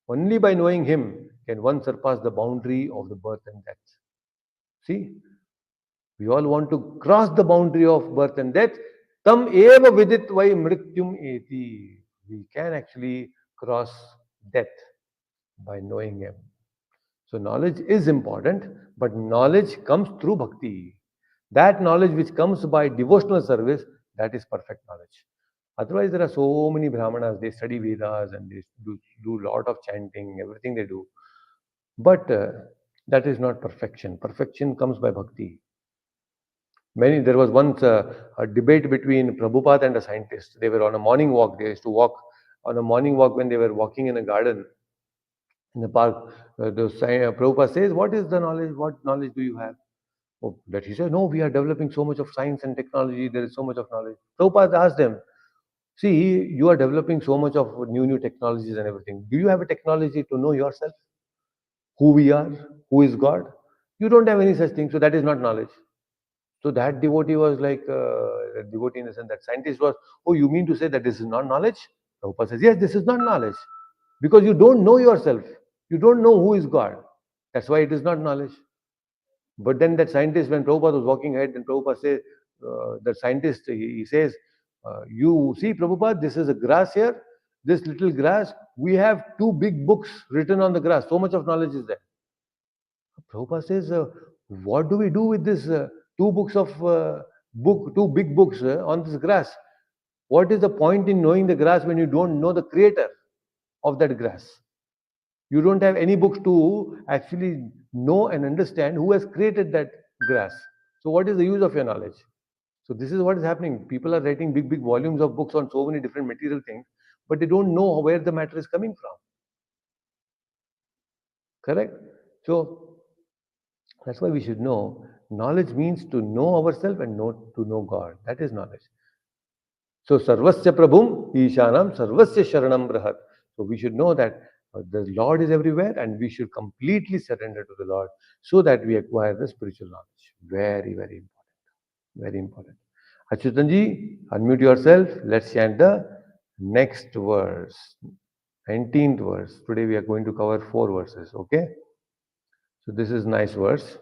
only by knowing him can one surpass the boundary of the birth and death. See, we all want to cross the boundary of birth and death. Tam eva vidit vai mrityum eti. We can actually cross death by knowing him. So knowledge is important, but knowledge comes through bhakti. That knowledge which comes by devotional service, that is perfect knowledge. Otherwise, there are so many Brahmanas, they study Vedas and they do lot of chanting, everything they do. But that is not perfection. Perfection comes by bhakti. There was once a debate between Prabhupada and a scientist. They were on a morning walk. They used to walk on a morning walk when they were walking in a garden in the park. Prabhupada says, "What is the knowledge? What knowledge do you have?" Oh, that he said, "No, we are developing so much of science and technology. There is so much of knowledge." Prabhupada asked them, "See, you are developing so much of new technologies and everything. Do you have a technology to know yourself, who we are, who is God? You don't have any such thing. So that is not knowledge." So that devotee was like, devotee in the sense that scientist was, "Oh, you mean to say that this is not knowledge?" Prabhupada says, "Yes, this is not knowledge. Because you don't know yourself. You don't know who is God. That's why it is not knowledge." But then that scientist, when Prabhupada was walking ahead, and Prabhupada says, the scientist, he says, "You see, Prabhupada, this is a grass here. This little grass, we have two big books written on the grass. So much of knowledge is there." Prabhupada says, "What do we do with this two big books on this grass? What is the point in knowing the grass when you don't know the creator of that grass? You don't have any books to actually know and understand who has created that grass. So what is the use of your knowledge?" So this is what is happening. People are writing big, big volumes of books on so many different material things, but they don't know where the matter is coming from. Correct? So that's why we should know. Knowledge means to know ourselves and to know God. That is knowledge. So Sarvasya Prabhum Ishanam Sarvasya Sharanam Brahat. So we should know that the Lord is everywhere and we should completely surrender to the Lord so that we acquire the spiritual knowledge. Very, very important. Very important. Achyutanji, unmute yourself. Let's chant the next verse. 19th verse. Today we are going to cover 4 verses. Okay? So this is nice verse.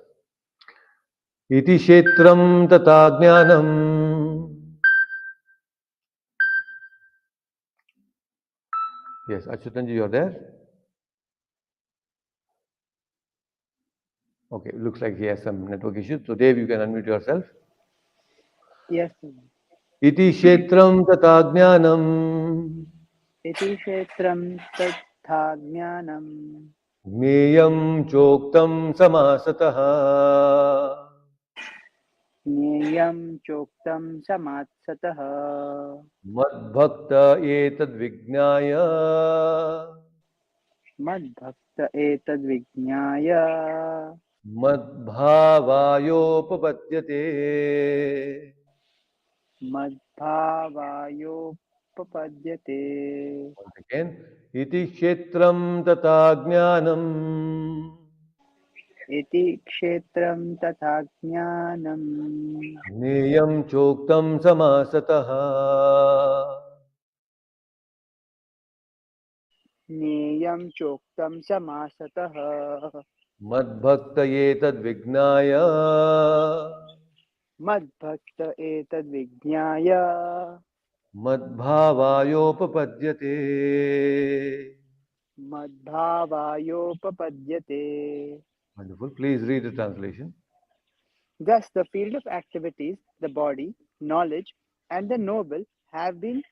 Iti kshetram tata jnanam Yes, Achyutanji, you're there? Okay, looks like he has some network issues. So Dave, you can unmute yourself. Yes. इति क्षेत्रं तथा ज्ञानम् इति क्षेत्रं तथा ज्ञानं ज्ञेयं चोक्तं समासतः ज्ञेयं चोक्तं समात्सतः मद्भक्त एतद्विज्ञाय मद्भक्त एतद्विज्ञाय मद्भावायोपपद्यते. मद्भावायोपपद्यते। Once again, इति क्षेत्रं तथा ज्ञानम् इति क्षेत्रं तथा ज्ञानं ज्ञेयं चोक्तं समासतः ज्ञेयं चोक्तं समासतः मद्भक्त एतद्विज्ञाय मद्भक्त एतद्विज्ञाय मद्भावायोपपद्यते. मद्भावायोपपद्यते. Wonderful. Please read the translation. Thus, the field of activities, the body, knowledge, and the noble have been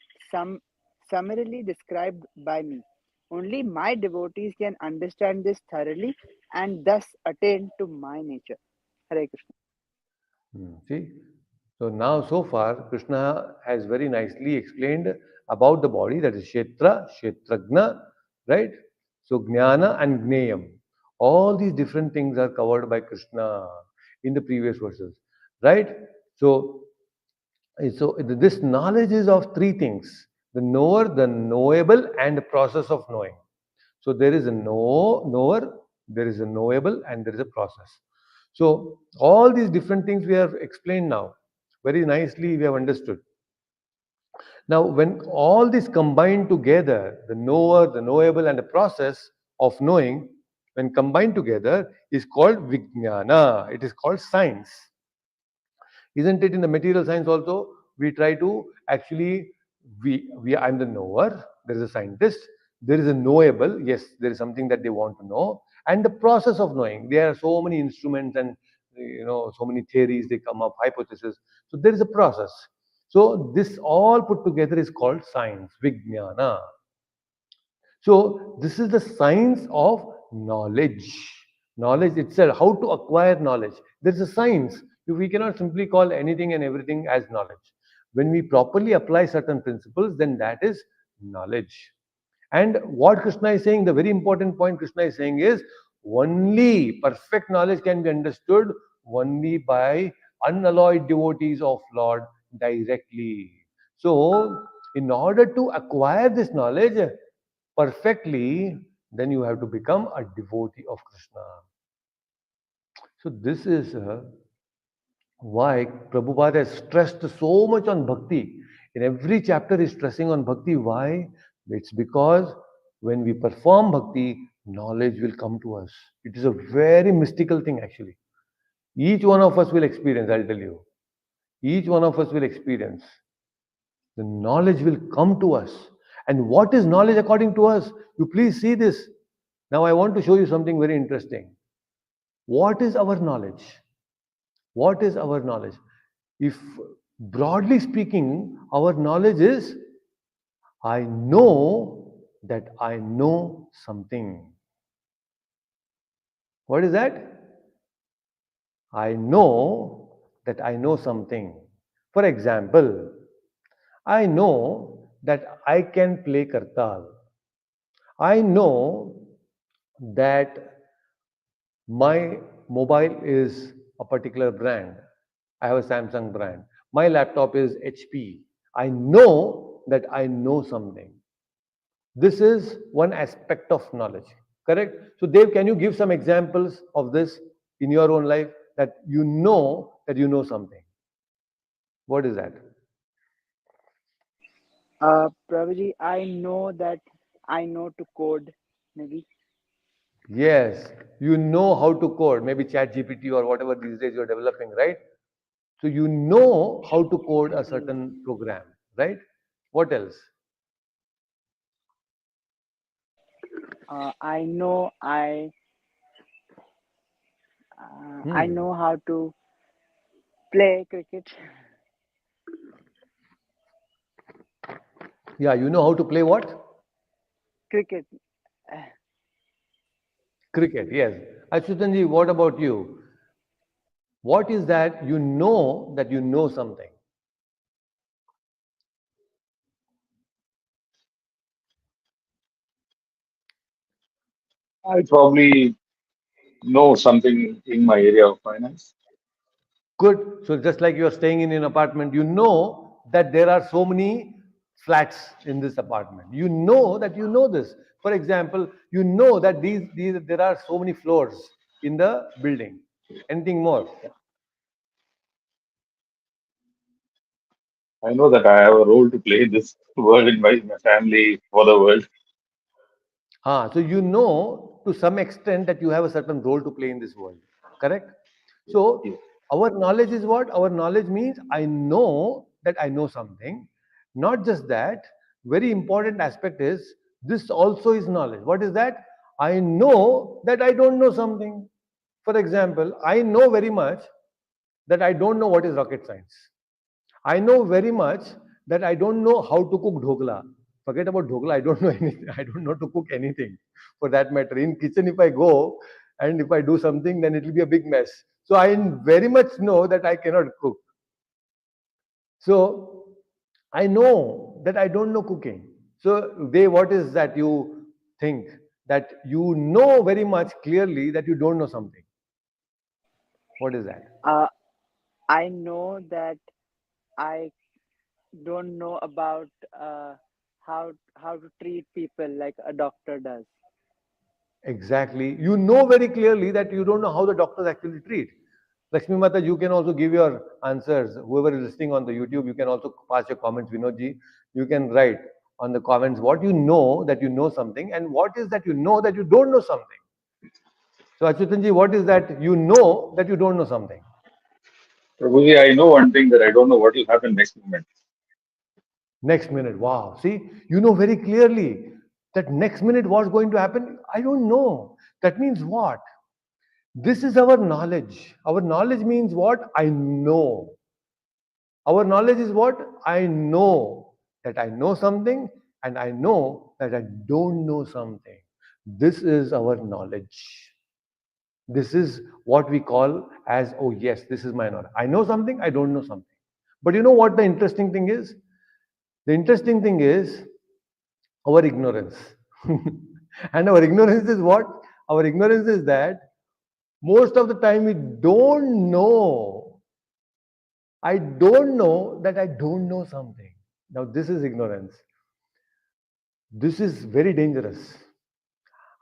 summarily described by me. Only my devotees can understand this thoroughly and thus attain to my nature. Hare Krishna. See, so now so far, Krishna has very nicely explained about the body, that is Kshetra, Kshetragna, right? So Jnana and Gneyam. All these different things are covered by Krishna in the previous verses, right? So, so this knowledge is of three things: the knower, the knowable, and the process of knowing. So there is a knower, there is a knowable, and there is a process. So all these different things we have explained now. Very nicely we have understood. Now, when all this combined together, the knower, the knowable, and the process of knowing, when combined together, is called Vijnana. It is called science. Isn't it? In the material science also, we try to actually, we I'm the knower, there is a scientist, there is a knowable, yes, there is something that they want to know, and the process of knowing. There are so many instruments and so many theories they come up, hypotheses. So there is a process. So this all put together is called science, Vijnana. So this is the science of knowledge. Knowledge itself, how to acquire knowledge. There is a science. We cannot simply call anything and everything as knowledge. When we properly apply certain principles, then that is knowledge. And what Krishna is saying, the very important point Krishna is saying is only perfect knowledge can be understood only by unalloyed devotees of Lord directly. So, in order to acquire this knowledge perfectly, then you have to become a devotee of Krishna. So, this is why Prabhupada has stressed so much on bhakti. In every chapter, he's stressing on bhakti. Why? It's because when we perform bhakti, knowledge will come to us. It is a very mystical thing, actually. Each one of us will experience, I'll tell you. Each one of us will experience. The knowledge will come to us. And what is knowledge according to us? You please see this. Now, I want to show you something very interesting. What is our knowledge? What is our knowledge? If broadly speaking, our knowledge is I know that I know something. What is that? I know that I know something. For example, I know that I can play kartal. I know that my mobile is a particular brand. I have a Samsung brand. My laptop is HP. I know that I know something. This is one aspect of knowledge. Correct? So, Dev, can you give some examples of this in your own life that you know something? What is that? Prabhuji, I know that I know to code, maybe. Yes, you know how to code, maybe Chat GPT or whatever these days you're developing, right? So you know how to code a Yes. certain program, right? What else? I know I Hmm. know how to play cricket. Yeah, you know how to play what? Cricket. Uh, Cricket, yes. Achyutanji, what about you? What is that you know something? I probably know something in my area of finance. Good. So just like you're staying in an apartment, you know that there are so many flats in this apartment. You know that you know this. For example, you know that these there are so many floors in the building. Anything more? I know that I have a role to play in this world, in my family, for the world. So you know to some extent that you have a certain role to play in this world. Correct? So Yes. our knowledge is what? Our knowledge means I know that I know something. Not just that, very important aspect is this also is knowledge. What is that? I know that I don't know something. For example, I know very much that I don't know what is rocket science. I know very much that I don't know how to cook dhokla. Forget about dhokla. I don't know anything. I don't know to cook anything for that matter. In kitchen, if I go and if I do something, then it will be a big mess. So I very much know that I cannot cook. So I know that I don't know cooking. So they, what is that you think that you know very much clearly that you don't know something? What is that? uh, I know that I don't know about how to treat people like a doctor does. Exactly. You know very clearly that you don't know how the doctors actually treat. Lakshmi Mata, you can also give your answers. Whoever is listening on the YouTube, you can also pass your comments. Vinodji, you can write on the comments what you know that you know something and what is that you know that you don't know something. So Achyutanji, what is that you know that you don't know something? Probably I know one thing that I don't know what will happen next moment. Next minute. Wow. See, you know very clearly that next minute what's going to happen. I don't know. That means what? This is our knowledge. Our knowledge means what? I know. Our knowledge is what? I know that I know something and I know that I don't know something. This is our knowledge. This is what we call as, oh, yes, this is my knowledge. I know something, I don't know something. But you know what the interesting thing is? The interesting thing is our ignorance. And our ignorance is what? Our ignorance is that most of the time we don't know. I don't know that I don't know something. Now, this is ignorance. This is very dangerous.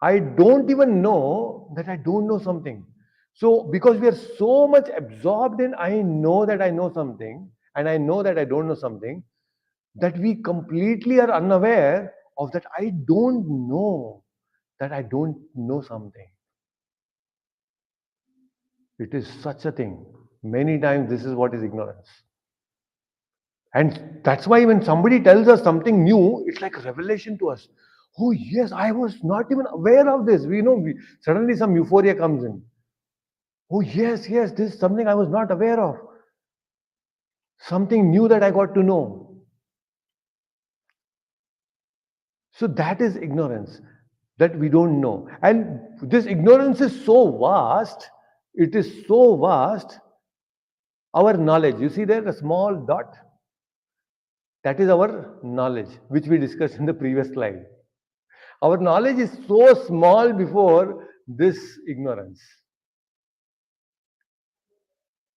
I don't even know that I don't know something. So, because we are so much absorbed in I know that I know something and I know that I don't know something, that we completely are unaware of that I don't know that I don't know something. It is such a thing. Many times, this is what is ignorance. And that's why when somebody tells us something new, it's like a revelation to us. Oh, yes, I was not even aware of this. Suddenly some euphoria comes in. Oh, yes, yes, this is something I was not aware of. Something new that I got to know. So that is ignorance that we don't know. And this ignorance is so vast. It is so vast. Our knowledge, you see there, a small dot? That is our knowledge, which we discussed in the previous slide. Our knowledge is so small before this ignorance.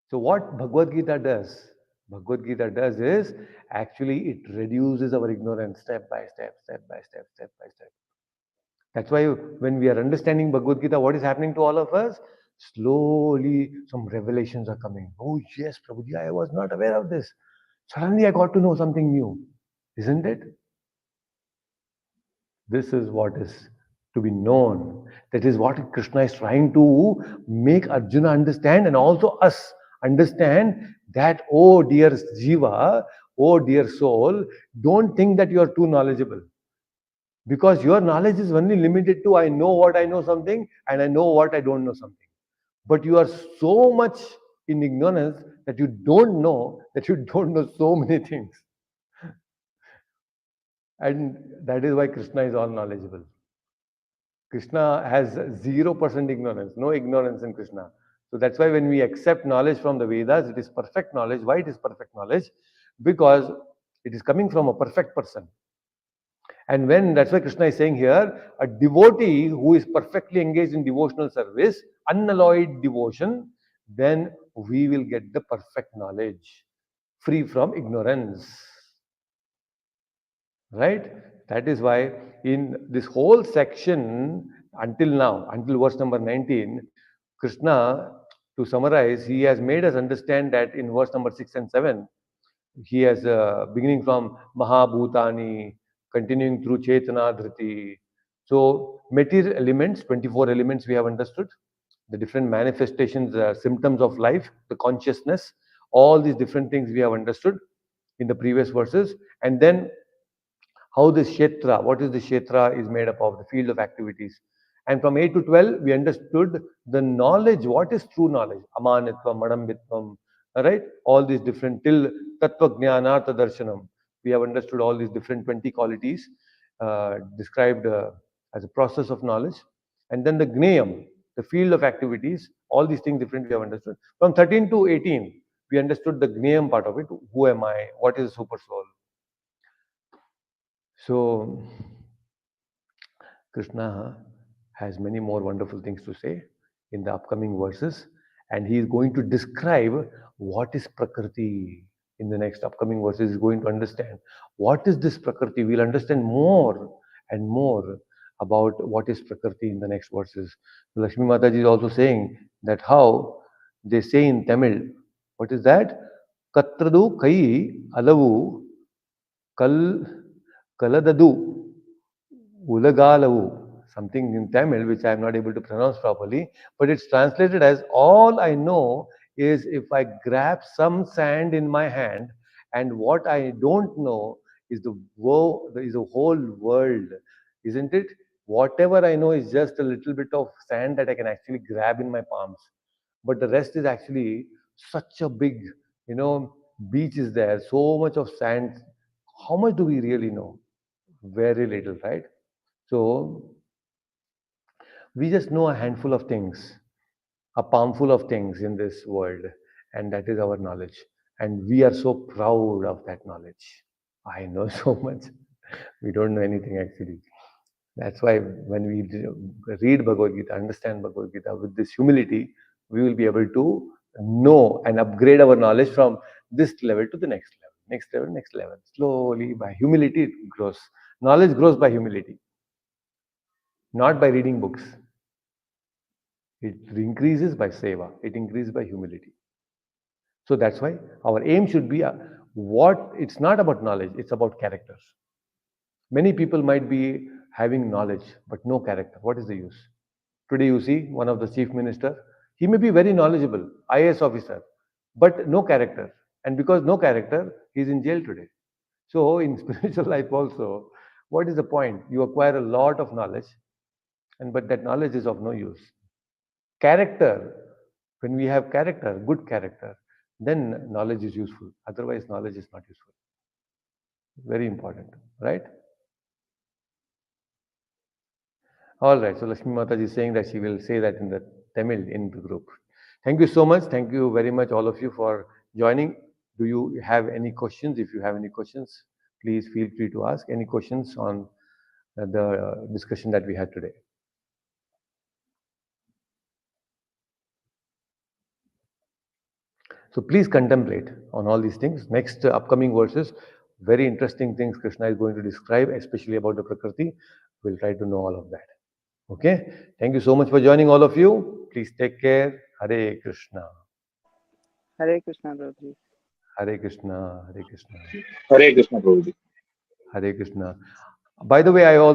So, what Bhagavad Gita does? Bhagavad Gita does is actually it reduces our ignorance step by step, step by step, step by step. That's why when we are understanding Bhagavad Gita, what is happening to all of us? Slowly, some revelations are coming. Oh, yes, Prabhuji, I was not aware of this. Suddenly, I got to know something new. Isn't it? This is what is to be known. That is what Krishna is trying to make Arjuna understand and also us understand that, oh dear Jiva, oh dear soul, don't think that you are too knowledgeable. Because your knowledge is only limited to I know what I know something and I know what I don't know something. But you are so much in ignorance that you don't know that you don't know so many things. And that is why Krishna is all knowledgeable. Krishna has 0% ignorance, no ignorance in Krishna. So that's why when we accept knowledge from the Vedas, it is perfect knowledge. Why it is perfect knowledge? Because it is coming from a perfect person. And when that's why Krishna is saying here, a devotee who is perfectly engaged in devotional service, unalloyed devotion, then we will get the perfect knowledge, free from ignorance. Right? That is why in this whole section until now, until verse number 19, Krishna, to summarize, he has made us understand that in verse number 6 and 7, he has beginning from Mahabhutani, continuing through Chetana Dhriti. So, material elements, 24 elements we have understood, the different manifestations, symptoms of life, the consciousness, all these different things we have understood in the previous verses. And then how this kshetra, what is the kshetra is made up of, the field of activities. And from 8 to 12, we understood the knowledge, what is true knowledge, amanitvam, madambitvam, right? All these different, till tattva jnanartha darshanam. We have understood all these different 20 qualities described as a process of knowledge. And then the gnayam, the field of activities, all these things different we have understood. From 13 to 18, we understood the gnayam part of it. Who am I? What is super soul? So, Krishna has many more wonderful things to say in the upcoming verses, and he is going to describe what is Prakriti in the next upcoming verses. He is going to understand what is this Prakriti. We'll understand more and more about what is Prakriti in the next verses. Lakshmi Mataji is also saying that how they say in Tamil, what is that? Katradu kai alavu kal kaladadu Ulagalavu, something in Tamil which I am not able to pronounce properly, but it's translated as all I know is if I grab some sand in my hand, and what I don't know is is the whole world, isn't it? Whatever I know is just a little bit of sand that I can actually grab in my palms, but the rest is actually such a big, you know, beach is there, so much of sand. How much do we really know? Very little, right? So we just know a handful of things, a palmful of things in this world, and that is our knowledge. And we are so proud of that knowledge. I know so much. We don't know anything actually. That's why when we read Bhagavad Gita, understand Bhagavad Gita with this humility, we will be able to know and upgrade our knowledge from this level to the next level, next level, next level. Slowly, by humility, it grows. Knowledge grows by humility, not by reading books. It increases by seva. It increases by humility. So that's why our aim should be what it's not about knowledge, it's about characters. Many people might be having knowledge but no character. What is the use? Today you see one of the chief minister, he may be very knowledgeable, IAS officer, but no character. And because no character, he is in jail today. So in spiritual life also, what is the point? You acquire a lot of knowledge, and but that knowledge is of no use. Character, when we have character, good character, then knowledge is useful. Otherwise, knowledge is not useful. Very important, right? All right. So Lakshmi Mataji is saying that she will say that in the Tamil in the group. Thank you so much. Thank you very much, all of you, for joining. Do you have any questions? If you have any questions, please feel free to ask any questions on the discussion that we had today. So please contemplate on all these things. Next upcoming verses, very interesting things Krishna is going to describe, especially about the Prakriti. We'll try to know all of that. Okay. Thank you so much for joining, all of you. Please take care. Hare Krishna. Hare Krishna, Prabhuji. Hare Krishna. Hare Krishna. Hare Krishna, Prabhuji. Hare Krishna. By the way, I also